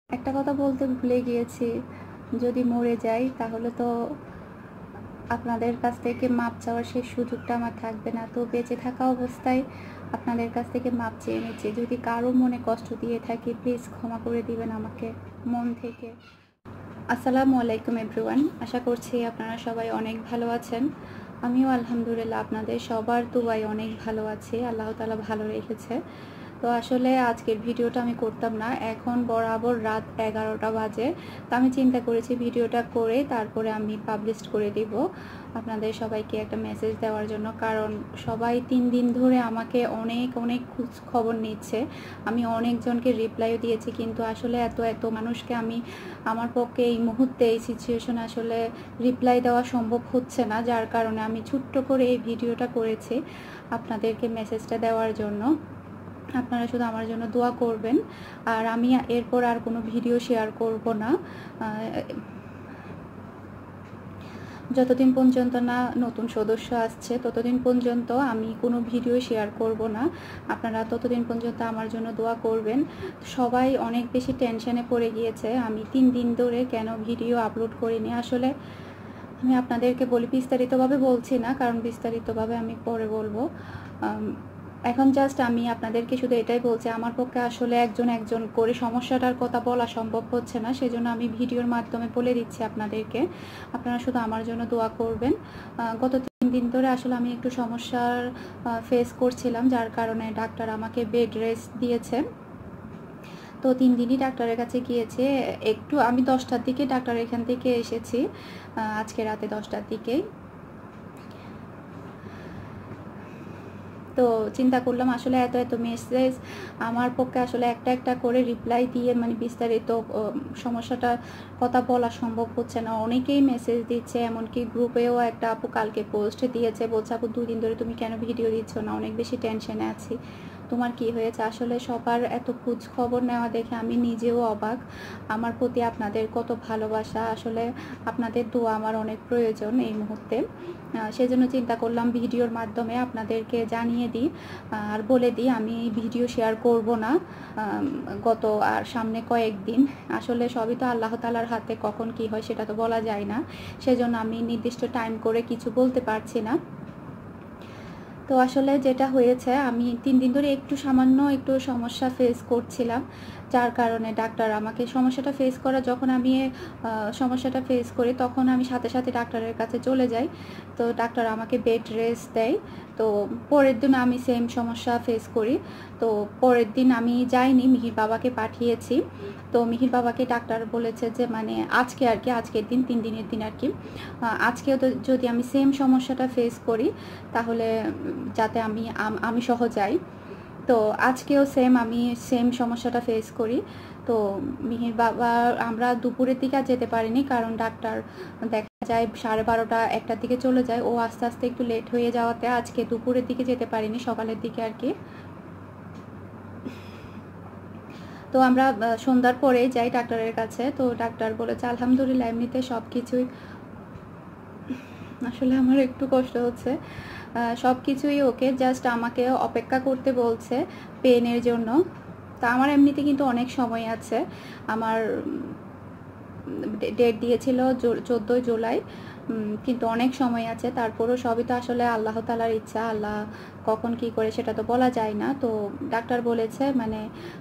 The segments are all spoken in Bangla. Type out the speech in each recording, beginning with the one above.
একটা কথা বলতে ভুলে গিয়েছি, যদি মরে যাই তাহলে তো আপনাদের কাছ থেকে মাপ চাওয়ার সেই সুযোগটা আমার থাকবে না। তো বেঁচে থাকা অবস্থায় আপনাদের কাছ থেকে মাপ চেয়ে নিচ্ছি। যদি কারো মনে কষ্ট দিয়ে থাকি প্লিজ ক্ষমা করে দিবেন আমাকে মন থেকে। আসসালামু আলাইকুম এভরিওয়ান, আশা করছি আপনারা সবাই অনেক ভালো আছেন। আমিও আলহামদুলিল্লাহ আপনাদের সবার দুয়ায় অনেক ভালো আছি, আল্লাহ তাআলা ভালো রেখেছে। তো আসলে আজকের ভিডিওটা আমি করতাম না, এখন বরাবর রাত 11টা বাজে। তো আমি চিন্তা করেছি ভিডিওটা করে তারপরে আমি পাবলিশ করে দিব আপনাদের সবাইকে একটা মেসেজ দেওয়ার জন্য। কারণ সবাই 3 দিন ধরে আমাকে অনেক অনেক খবর নিচ্ছে, আমি অনেকজনকে রিপ্লাইও দিয়েছি, কিন্তু আসলে এত মানুষকে আমি আমার পক্ষে এই মুহূর্তে এই সিচুয়েশনে আসলে রিপ্লাই দেওয়া সম্ভব হচ্ছে না, যার কারণে আমি ছোট্ট করে এই ভিডিওটা করেছি আপনাদেরকে মেসেজটা দেওয়ার জন্য। আপনারা শুধু আমার জন্য দোয়া করবেন, আর আমি এরপর আর কোনো ভিডিও শেয়ার করব না যতদিন পর্যন্ত না নতুন সদস্য আসছে, ততদিন পর্যন্ত আমি কোনো ভিডিও শেয়ার করব না। আপনারা ততদিন পর্যন্ত আমার জন্য দোয়া করবেন। সবাই অনেক বেশি টেনশনে পড়ে গিয়েছে আমি 3 দিন ধরে কেন ভিডিও আপলোড করিনি। আসলে আমি আপনাদেরকে বলি, বিস্তারিতভাবে বলছি না, কারণ বিস্তারিতভাবে আমি পরে বলবো। এখন জাস্ট আমি আপনাদেরকে শুধু এটাই বলছি, আমার পক্ষে আসলে একজন করে সমস্যাটার কথা বলা সম্ভব হচ্ছে না, সেজন্য আমি ভিডিওর মাধ্যমে বলে দিচ্ছি আপনাদেরকে। আপনারা শুধু আমার জন্য দোয়া করবেন। গত 3 দিন ধরে আসলে আমি একটু সমস্যার ফেস করছিলাম, যার কারণে ডাক্তার আমাকে বেড রেস্ট দিয়েছে। তো 3 দিনই ডাক্তারের কাছে গিয়েছে। একটু আমি 10টার দিকে ডাক্তারের এখান থেকে এসেছি, আজকে রাতে 10টার দিকেই। তো চিন্তা করলাম আসলে এত মেসেজ আমার পক্ষে আসলে একটা করে রিপ্লাই দিয়ে মানে বিস্তারিত সমস্যাটার কথা বলা সম্ভব হচ্ছে না। অনেকেই মেসেজ দিচ্ছে, এমনকি গ্রুপেও একটা আপু কালকে পোস্ট দিয়েছে, বলছে আপু 2 দিন ধরে তুমি কেন ভিডিও দিচ্ছ না, অনেক বেশি টেনশনে আছি, তোমার কি হয়েছে। আসলে সবার এত খোঁজ খবর নেওয়া দেখে আমি নিজেও অবাক। আমার প্রতি আপনাদের কত ভালোবাসা, আসলে আপনাদের দোয়া আমার অনেক প্রয়োজন এই মুহূর্তে। সেজন্য চিন্তা করলাম ভিডিওর মাধ্যমে আপনাদেরকে জানিয়ে দিই আর বলে দিই আমি ভিডিও শেয়ার করব না গত আর সামনে কয়েকদিন। আসলে সবই তো আল্লাহ তাআলার হাতে, কখন কি হয় সেটা তো বলা যায় না, সেজন্য আমি নির্দিষ্ট টাইম করে কিছু বলতে পারছি না। তো আসলে যেটা হয়েছে, আমি 3 দিন ধরে সামান্য একটু সমস্যা ফেস করছিলাম, যার কারণে ডাক্তার আমাকে সমস্যাটা ফেস করা যখন আমি সমস্যাটা ফেস করি তখন আমি সাথে সাথে ডাক্তারের কাছে চলে যাই। তো ডাক্তার আমাকে বেড রেস্ট দেয়। তো পরের দিন আমি সেম সমস্যা ফেস করি। তো পরের দিন আমি যাইনি, মিহির বাবাকে পাঠিয়েছি। তো মিহির বাবাকে ডাক্তার বলেছে যে মানে আজকে আর কি, আজকের দিন 3 দিনের দিন আর কি, আজকেও তো যদি আমি সেম সমস্যাটা ফেস করি তাহলে যাতে আমি সহ যাই। তো আজকেও আমি সেম সমস্যাটা ফেস করি। তো মিহির বাবা, আমরা দুপুরের দিকে আর যেতে পারিনি, কারণ ডাক্তার দেখা যায় 12:30 1টার দিকে চলে যায়। ও আস্তে আস্তে একটু লেট হয়ে যাওয়াতে আজকে দুপুরের দিকে যেতে পারিনি, সকালের দিকে আর কি। তো আমরা সন্ধ্যার পরে যাই ডাক্তারের কাছে। তো ডাক্তার বলেছে আলহামদুলিল্লাহ এমনিতে সব কিছুই, আসলে আমার একটু কষ্ট হচ্ছে, সব কিছুই ওকে, জাস্ট আমাকে অপেক্ষা করতে বলছে পেনের জন্য। তা আমার এমনিতে কিন্তু অনেক সময় আছে, আমার ডেট দিয়েছিল 14 জুলাই, কিন্তু অনেক সময় আছে। তারপরও সবই তো আসলে আল্লাহ তাআলার ইচ্ছা, আল্লাহ কখন কি করে সেটা তো বলা যায় না। তো ডাক্তার বলেছে মানে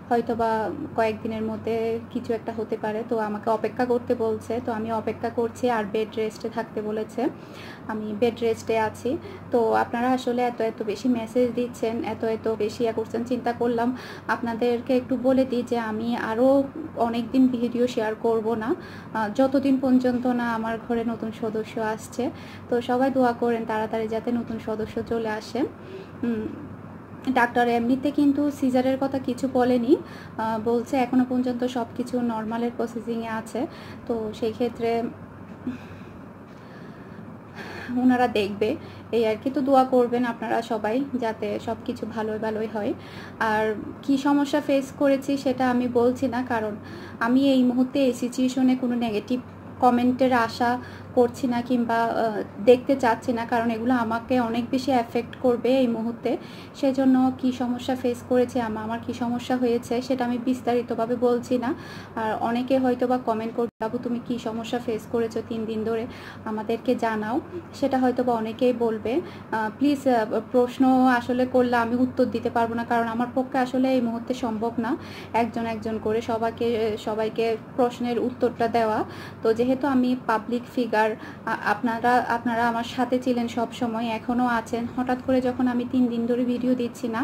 হয়তো বা কয়েকদিনের মধ্যে কিছু একটা হতে পারে, তো আমাকে অপেক্ষা করতে বলছে। তো আমি অপেক্ষা করছি, আর বেড রেস্টে থাকতে বলেছে, আমি বেড রেস্টে আছি। তো আপনারা আসলে এত বেশি মেসেজ দিচ্ছেন, এত বেশি করছেন, চিন্তা করলাম আপনাদেরকে একটু বলে দিই যে আমি আরও অনেক দিন ভিডিও শেয়ার করব না, যতদিন পর্যন্ত না আমার ঘরে নতুন সদস্য আসছে। তো সবাই দোয়া করেন তাড়াতাড়ি যাতে নতুন সদস্য চলে আসে। ডাক্তার এমনিতে কিন্তু সিজারের কথা কিছু বলেনি, বলছে এখনো পর্যন্ত সব কিছু নর্মালের প্রসেসিংয়ে আছে। তো সেই ক্ষেত্রে ওনারা দেখবে এই আর কি। তো দোয়া করবেন আপনারা সবাই যাতে সব কিছু ভালোই হয়। আর কি সমস্যা ফেস করেছি সেটা আমি বলছি না, কারণ আমি এই মুহূর্তে এই সিচুয়েশনে কোনো নেগেটিভ কমেন্টের আশা করছি না কিংবা দেখতে চাচ্ছি না, কারণ এগুলো আমাকে অনেক বেশি এফেক্ট করবে এই মুহূর্তে। সেজন্য কি সমস্যা ফেস করেছি, আমার কি সমস্যা হয়েছে সেটা আমি বিস্তারিতভাবে বলছি না। আর অনেকে হয়তো বা কমেন্ট করবে, বাবু তুমি কি সমস্যা ফেস করেছো 3 দিন ধরে আমাদেরকে জানাও, সেটা হয়তো বা অনেকেই বলবে। প্লিজ প্রশ্ন আসলে করলে আমি উত্তর দিতে পারবো না, কারণ আমার পক্ষে আসলে এই মুহূর্তে সম্ভব না একজন একজন করে সবাইকে প্রশ্নের উত্তরটা দেওয়া। তো যেহেতু আমি পাবলিক ফিগার, আপনারা আমার সাথে ছিলেন সব সময়, এখনও আছেন। হঠাৎ করে যখন আমি 3 দিন ধরে ভিডিও দিচ্ছি না,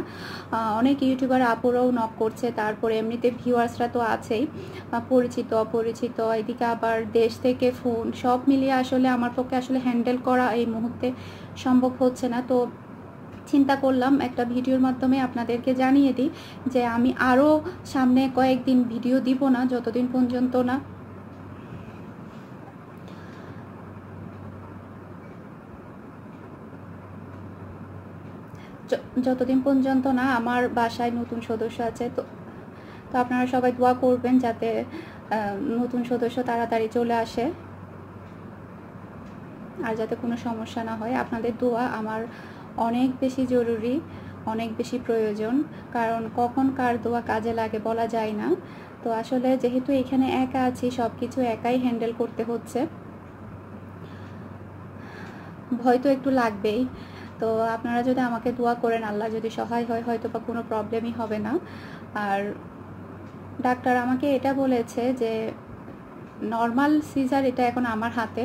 অনেক ইউটিউবার আপুরাও নক করছে, তারপরে এমনিতে ভিউয়ার্সরা তো আছেই, পরিচিত অপরিচিত, এদিকে আবার দেশ থেকে ফোন, সব মিলিয়ে আসলে আমার পক্ষে আসলে হ্যান্ডেল করা এই মুহূর্তে সম্ভব হচ্ছে না। তো চিন্তা করলাম একটা ভিডিওর মাধ্যমে আপনাদেরকে জানিয়ে দিই যে আমি আরও সামনে কয়েকদিন ভিডিও দিব না, যতদিন পর্যন্ত না আমার বাসায় নতুন সদস্য আছে। তো আপনারা সবাই দোয়া করবেন যাতে নতুন সদস্য তাড়াতাড়ি চলে আসে আর যাতে কোনো সমস্যা না হয়। আপনাদের দোয়া আমার অনেক বেশি জরুরি, অনেক বেশি প্রয়োজন, কারণ কখন কার দোয়া কাজে লাগে বলা যায় না। তো আসলে যেহেতু এখানে একা আছি, সব কিছু একাই হ্যান্ডেল করতে হচ্ছে, ভয় তো একটু লাগবেই। তো আপনারা যদি আমাকে দোয়া করেন, আল্লাহ যদি সহায় হয়, হয়তো বা কোনো প্রবলেমই হবে না। আর ডাক্তার আমাকে এটা বলেছে যে নর্মাল সিজার এটা এখন আমার হাতে,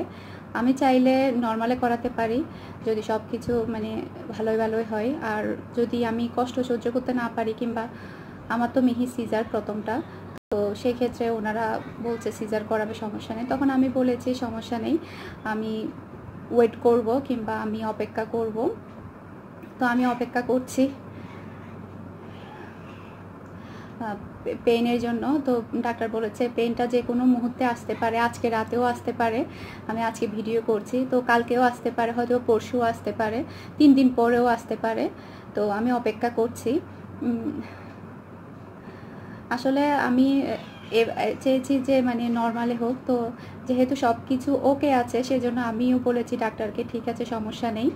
আমি চাইলে নর্মালে করাতে পারি যদি সব কিছু মানে ভালোই হয়। আর যদি আমি কষ্ট সহ্য করতে না পারি, কিংবা আমার তো মিহি সিজার প্রথমটা, তো সেই ক্ষেত্রে ওনারা বলছে সিজার করাবে, সমস্যা নেই। তখন আমি বলেছি সমস্যা নেই, আমি ওয়েট করব কিংবা আমি অপেক্ষা করব। তো আমি অপেক্ষা করছি পেইনের জন্য। তো ডাক্তার বলেছে পেইনটা যে কোনো মুহূর্তে আসতে পারে, আজকে রাতেও আসতে পারে, আমি আজকে ভিডিও করছি, তো কালকেও আসতে পারে, হয়তো পরশুও আসতে পারে, 3 দিন পরেও আসতে পারে। তো আমি অপেক্ষা করছি। আসলে আমি চেয়েছি যে মানে নর্মালে হোক। তো যেহেতু সব কিছু ওকে আছে, সেজন্য আমিও বলেছি ডাক্তারকে ঠিক আছে সমস্যা নেই,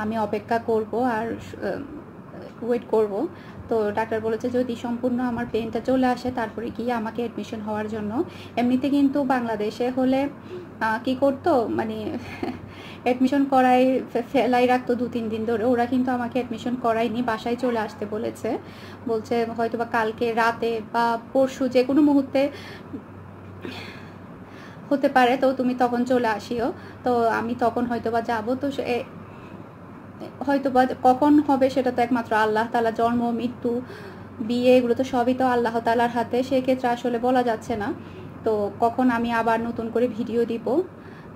আমি অপেক্ষা করব আর ওয়েট করব। তো ডাক্তার বলেছে যদি সম্পূর্ণ আমার পেনটা চলে আসে তারপরে গিয়ে আমাকে অ্যাডমিশন হওয়ার জন্য। এমনিতে কিন্তু বাংলাদেশে হলে কি করতো মানে অ্যাডমিশন করাই ফেলাই রাখতো 2-3 দিন ধরে, ওরা কিন্তু আমাকে অ্যাডমিশন করায়নি, বাসায় চলে আসতে বলছে হয়তো বা কালকে রাতে বা পরশু যে কোনো মুহূর্তে হতে পারে, তো তুমি তখন চলে আসিও। তো আমি তখন হয়তো বা যাবো। তো হয়তো বা কখন হবে সেটা তো একমাত্র আল্লাহ তাআলা, জন্ম মৃত্যু বিয়ে এগুলো তো সবই তো আল্লাহ তাআলার হাতে, সেক্ষেত্রে আসলে বলা যাচ্ছে না তো কখন আমি আবার নতুন করে ভিডিও দিব।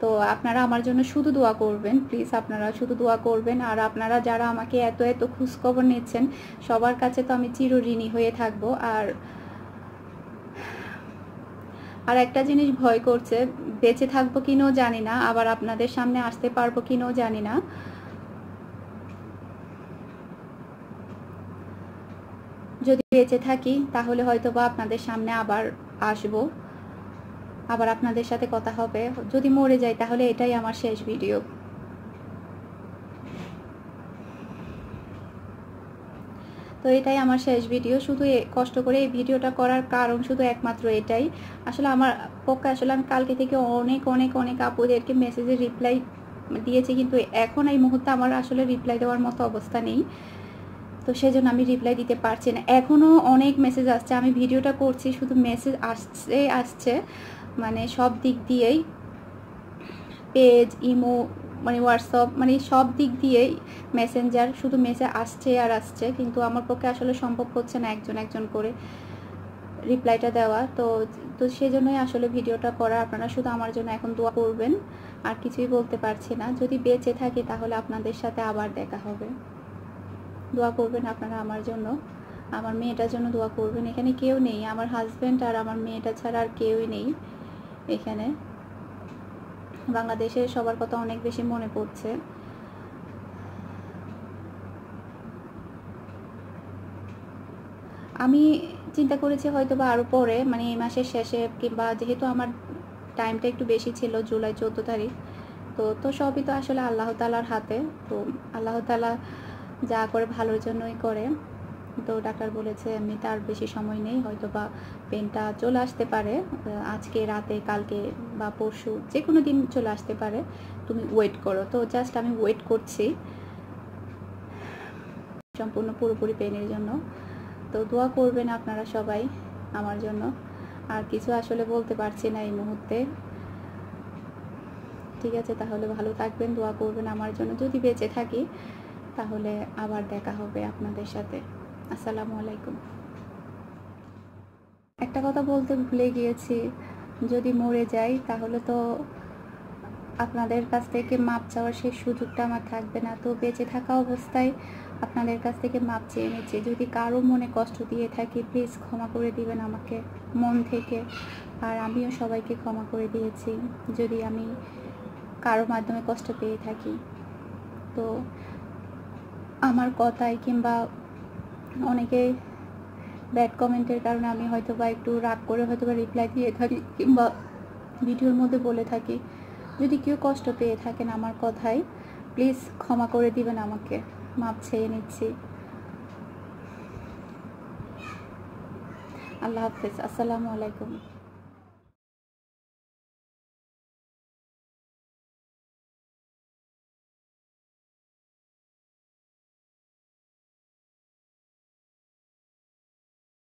তো আপনারা আমার জন্য শুধু দোয়া করবেন, প্লিজ আপনারা শুধু দোয়া করবেন। আর আপনারা যারা আমাকে এত খোঁজখবর নিচ্ছেন, সবার কাছে তো আমি চিরঋণী হয়ে থাকবো। আর একটা জিনিস ভয় করছে, বেঁচে থাকবো কিনাও জানি না, আবার আপনাদের সামনে আসতে পারবো কিনাও জানি না। যদি বেঁচে থাকি তাহলে হয়তো বা আপনাদের সামনে আবার আসবো, আবার আপনাদের সাথে কথা হবে। যদি মরে যাই তাহলে এটাই আমার শেষ ভিডিও। তো এটাই আমার শেষ ভিডিও। শুধু কষ্ট করে এই ভিডিওটা করার কারণ শুধু একমাত্র এটাই। আসলে আমার পক্ষে আসলে আমি কালকে থেকে অনেক আপুদেরকে মেসেজের রিপ্লাই দিয়েছি, কিন্তু এখন এই মুহূর্তে আমার আসলে রিপ্লাই দেওয়ার মতো অবস্থা নেই, তো সেজন্য আমি রিপ্লাই দিতে পারছি না। এখনও অনেক মেসেজ আসছে, আমি ভিডিওটা করছি শুধু মেসেজ আসছে মানে সব দিক দিয়েই, পেজ, ইমো, মানে হোয়াটসঅ্যাপ, মানে সব দিক দিয়েই মেসেঞ্জার, শুধু মেসেজ আসছে আর আসছে, কিন্তু আমার পক্ষে আসলে সম্ভব হচ্ছে না একজন করে রিপ্লাইটা দেওয়া। তো সেজন্যই আসলে ভিডিওটা করা। আপনারা শুধু আমার জন্য এখন দোয়া করবেন, আর কিছুই বলতে পারছি না। যদি বেঁচে থাকি তাহলে আপনাদের সাথে আবার দেখা হবে। দোয়া করবেন আপনারা আমার জন্য, আমার মেয়েটার জন্য দোয়া করবেন। এখানে কেউ নেই, আমার হাজব্যান্ড আর আমার মেয়েটা ছাড়া আর কেউই নেই এখানে। বাংলাদেশের সবার কথা অনেক বেশি মনে পড়ছে। আমি চিন্তা করেছি হয়তো বা আরও পরে, মানে এই মাসের শেষে, কিংবা যেহেতু আমার টাইমটা একটু বেশি ছিল, জুলাই 14 তারিখ, তো সবই তো আসলে আল্লাহ তাআলার হাতে। তো আল্লাহ তাআলা যা করে ভালোর জন্যই করে। তো ডাক্তার বলেছে এমনিতে আর বেশি সময় নেই, হয়তোবা পেনটা চলে আসতে পারে আজকে রাতে, কালকে বা পরশু, যেকোনো দিন চলে আসতে পারে, তুমি ওয়েট করো। তো জাস্ট আমি ওয়েট করছি সম্পূর্ণ পুরোপুরি পেনের জন্য। তো দোয়া করবেন আপনারা সবাই আমার জন্য। আর কিছু আসলে বলতে পারছি না এই মুহূর্তে। ঠিক আছে, তাহলে ভালো থাকবেন, দোয়া করবেন আমার জন্য। যদি বেঁচে থাকি তাহলে আবার দেখা হবে আপনাদের সাথে। আসসালামু আলাইকুম। একটা কথা বলতে ভুলে গিয়েছি, যদি মরে যাই তাহলে তো আপনাদের কাছ থেকে মাপ চাওয়ার সেই সুযোগটা আমার থাকবে না। তো বেঁচে থাকা অবস্থায় আপনাদের কাছ থেকে মাপ চেয়ে নিচ্ছি। যদি কারো মনে কষ্ট দিয়ে থাকি প্লিজ ক্ষমা করে দিবেন আমাকে মন থেকে। আর আমিও সবাইকে ক্ষমা করে দিয়েছি যদি আমি কারো মাধ্যমে কষ্ট পেয়ে থাকি। তো আমার কথায় কিংবা অনেকে ব্যাড কমেন্টের কারণে আমি হয়তোবা একটু রাগ করে হয়তোবা রিপ্লাই দিয়ে থাকি কিংবা ভিডিওর মধ্যে বলে থাকি। যদি কেউ কষ্ট পেয়ে থাকেন আমার কথায় প্লিজ ক্ষমা করে দিবেন আমাকে, মাপ চেয়ে নিচ্ছি। আল্লাহ হাফেজ, আসসালামু আলাইকুম।